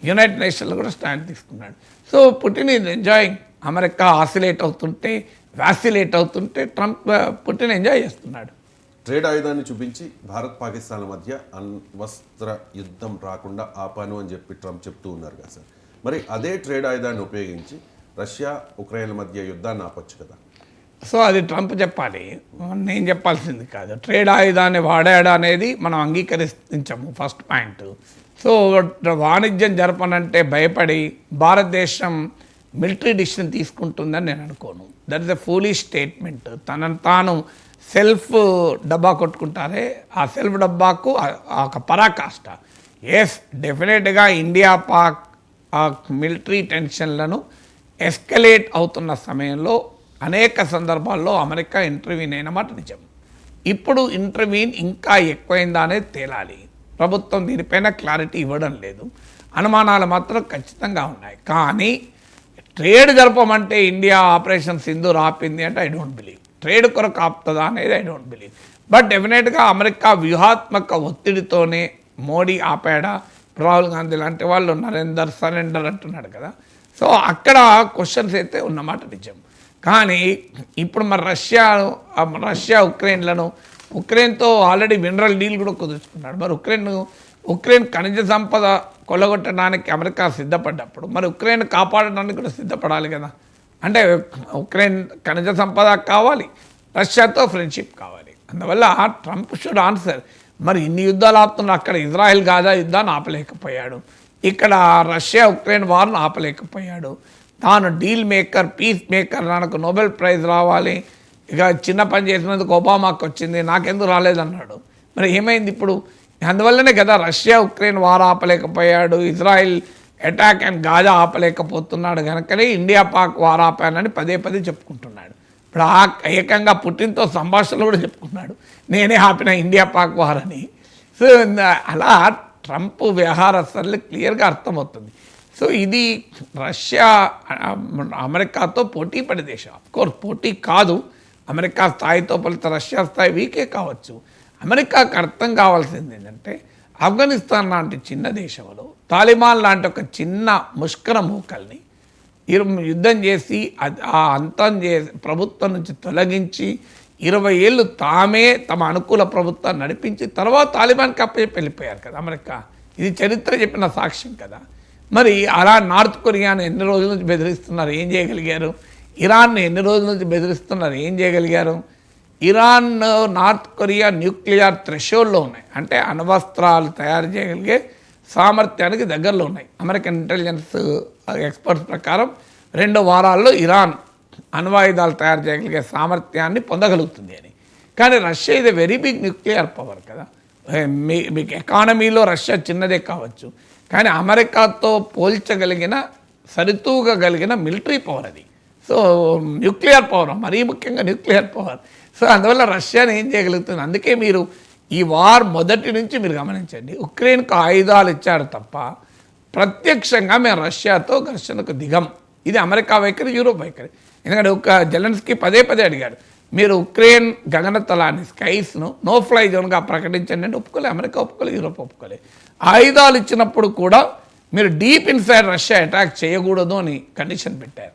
United నేషన్లో కూడా stand తీసుకున్నాడు. So Putin is enjoying. America oscillate అవుతుంటే, వ్యాసిలేట్ అవుతుంటే పుటిన్ ఎంజాయ్ చేస్తున్నాడు. ట్రేడ్ ఆయుధాన్ని చూపించి భారత్ పాకిస్తాన్ల మధ్య అణ్వస్త్ర యుద్ధం రాకుండా ఆపాను అని చెప్పి ట్రంప్ చెప్తూ ఉన్నారు కదా సార్. మరి అదే ట్రేడ్ ఆయుధాన్ని ఉపయోగించి రష్యా ఉక్రెయిన్ల మధ్య యుద్ధాన్ని ఆపొచ్చు కదా. సో అది ట్రంప్ చెప్పాలి, నేను చెప్పాల్సింది కాదు. ట్రేడ్ ఆయుధాన్ని వాడాడు అనేది మనం అంగీకరించము, ఫస్ట్ పాయింట్. సో వాణిజ్యం జరపనంటే భయపడి భారతదేశం మిలిటరీ డిసిషన్ తీసుకుంటుందని నేను అనుకోను. That is a foolish statement. తనను తాను సెల్ఫ్ డబ్బా కొట్టుకుంటారే, ఆ సెల్ఫ్ డబ్బాకు ఒక పరాకాష్ట. ఎస్, డెఫినెట్గా ఇండియా పాక్ ఆ మిలిటరీ టెన్షన్లను ఎస్కలేట్ అవుతున్న సమయంలో అనేక సందర్భాల్లో అమెరికా ఇంటర్వ్యూన్ అయిన మాట నిజం. ఇప్పుడు ఇంటర్వ్యూన్ ఇంకా ఎక్కువైందా అనేది తేలాలి. ప్రభుత్వం దీనిపైన క్లారిటీ ఇవ్వడం లేదు. అనుమానాలు మాత్రం ఖచ్చితంగా ఉన్నాయి. కానీ ట్రేడ్ జరపమంటే ఇండియా ఆపరేషన్ సింధూర్ ఆపింది అంటే ఐ డోంట్ బిలీవ్. ట్రేడ్ కొరకు ఆపుతుందా అనేది ఐ డోంట్ బిలీవ్. బట్ డెఫినెట్గా అమెరికా వ్యూహాత్మక ఒత్తిడితోనే మోడీ ఆపాడా, రాహుల్ గాంధీ లాంటి వాళ్ళు నరేందర్ సరెండర్ అంటున్నాడు కదా. సో అక్కడ క్వశ్చన్స్ అయితే ఉన్నమాట నిజం. కానీ ఇప్పుడు మరి రష్యా ఉక్రెయిన్తో ఆల్రెడీ మినరల్ డీల్ కూడా కుదుర్చుకున్నాడు. మరి ఉక్రెయిన్ ఖనిజ సంపద కొల్లగొట్టడానికి అమెరికా సిద్ధపడ్డప్పుడు మరి ఉక్రెయిన్ కాపాడడానికి కూడా సిద్ధపడాలి కదా. అంటే ఉక్రెయిన్ ఖనిజ సంపద కావాలి, రష్యాతో ఫ్రెండ్షిప్ కావాలి. అందువల్ల ట్రంప్ షుడ్ ఆన్సర్. మరి ఇన్ని యుద్ధాలు ఆపుతున్నారు. అక్కడ ఇజ్రాయెల్ గాజా యుద్ధాన్ని ఆపలేకపోయాడు, ఇక్కడ రష్యా ఉక్రెయిన్ వార్ను ఆపలేకపోయాడు. తాను డీల్ మేకర్, పీస్ మేకర్, నాకు నోబెల్ ప్రైజ్ రావాలి, ఇక చిన్న పని చేసినందుకు ఒబామాకు వచ్చింది, నాకెందుకు రాలేదన్నాడు. మరి ఏమైంది ఇప్పుడు? అందువల్లనే కదా రష్యా ఉక్రెయిన్ వార్ ఆపలేకపోయాడు, ఇజ్రాయిల్ అటాక్ అండ్ గాజా ఆపలేకపోతున్నాడు. కనుకనే ఇండియా పాక్ వార్ ఆపానని పదే చెప్పుకుంటున్నాడు. ఇప్పుడు ఏకంగా పుటిన్తో సంభాషణలు కూడా చెప్పుకున్నాడు, నేనే ఆపిన ఇండియా పాక్ వార్ అని. సో అలా ట్రంప్ వ్యవహారస్తులు క్లియర్గా అర్థమవుతుంది. సో ఇది రష్యా అమెరికాతో పోటీ పడే దేశం. అఫ్కోర్స్ పోటీ కాదు, అమెరికా స్థాయితో పోలితే రష్యా స్థాయి వీకే కావచ్చు. అమెరికాకు అర్థం కావాల్సింది ఏంటంటే ఆఫ్ఘనిస్తాన్ లాంటి చిన్న దేశంలో తాలిబాన్ లాంటి ఒక చిన్న ముష్కర మూకల్ని యుద్ధం చేసి ఆ అంతం చేసి ప్రభుత్వం నుంచి తొలగించి 20 ఏళ్ళు తామే తమ అనుకూల ప్రభుత్వాన్ని నడిపించి తర్వాత తాలిబాన్కి అప్పచెప్పి వెళ్ళిపోయారు కదా అమెరికా. ఇది చరిత్ర చెప్పిన సాక్ష్యం కదా. మరి అలా నార్త్ కొరియాను ఎన్ని రోజుల నుంచి బెదిరిస్తున్నారు, ఏం చేయగలిగారు? ఇరాన్ను ఎన్ని రోజుల నుంచి బెదిరిస్తున్నారు, ఏం చేయగలిగారు? ఇరాన్, నార్త్ కొరియా న్యూక్లియర్ థ్రెషోల్డ్లో ఉన్నాయి, అంటే అణ్వస్త్రాలు తయారు చేయగలిగే సామర్థ్యానికి దగ్గరలో ఉన్నాయి. అమెరికన్ ఇంటెలిజెన్స్ ఎక్స్పర్ట్స్ ప్రకారం 2 వారాల్లో ఇరాన్ అణ్వాయుధాలు తయారు చేయగలిగే సామర్థ్యాన్ని పొందగలుగుతుంది అని. కానీ రష్యా ఇది వెరీ బిగ్ న్యూక్లియర్ పవర్ కదా. మీకు ఎకానమీలో రష్యా చిన్నదే కావచ్చు, కానీ అమెరికాతో పోల్చగలిగిన, సరితూగగలిగిన మిలిటరీ పవర్ అది. సో న్యూక్లియర్ పవర్, మరీ ముఖ్యంగా న్యూక్లియర్ పవర్. సో అందువల్ల రష్యాని ఏం చేయగలుగుతుంది? అందుకే మీరు ఈ వార్ మొదటి నుంచి మీరు గమనించండి, ఉక్రెయిన్కు ఆయుధాలు ఇచ్చారు తప్ప ప్రత్యక్షంగా మేము రష్యాతో ఘర్షణకు దిగం. ఇది అమెరికా వైఖరి, యూరోప్ వైఖరి. ఎందుకంటే జెలెన్స్కీ పదే అడిగాడు, మీరు ఉక్రెయిన్ గగనతలాన్ని, స్కైస్ను నో ఫ్లై జోన్గా ప్రకటించండి అంటే ఒప్పుకోలే అమెరికా, ఒప్పుకోలే యూరోప్, ఒప్పుకోలే. ఆయుధాలు ఇచ్చినప్పుడు కూడా మీరు డీప్ ఇన్సైడ్ రష్యా అటాక్ చేయకూడదు అని కండిషన్ పెట్టారు.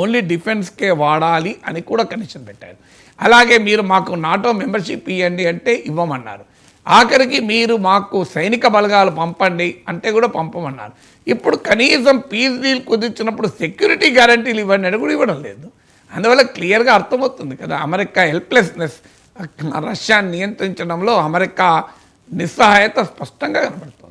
ఓన్లీ డిఫెన్స్కే వాడాలి అని కూడా కండిషన్ పెట్టారు. అలాగే మీరు మాకు నాటో మెంబర్షిప్ ఇవ్వండి అంటే ఇవ్వమన్నారు. ఆఖరికి మీరు మాకు సైనిక బలగాలు పంపండి అంటే కూడా పంపమన్నారు. ఇప్పుడు కనీసం పీస్ డీల్ కుదిర్చినప్పుడు సెక్యూరిటీ గ్యారంటీలు ఇవ్వండి అని కూడా ఇవ్వడం లేదు. అందువల్ల క్లియర్గా అర్థమవుతుంది కదా అమెరికా హెల్ప్లెస్నెస్, రష్యాని నియంత్రించడంలో అమెరికా నిస్సహాయత స్పష్టంగా కనబడుతుంది.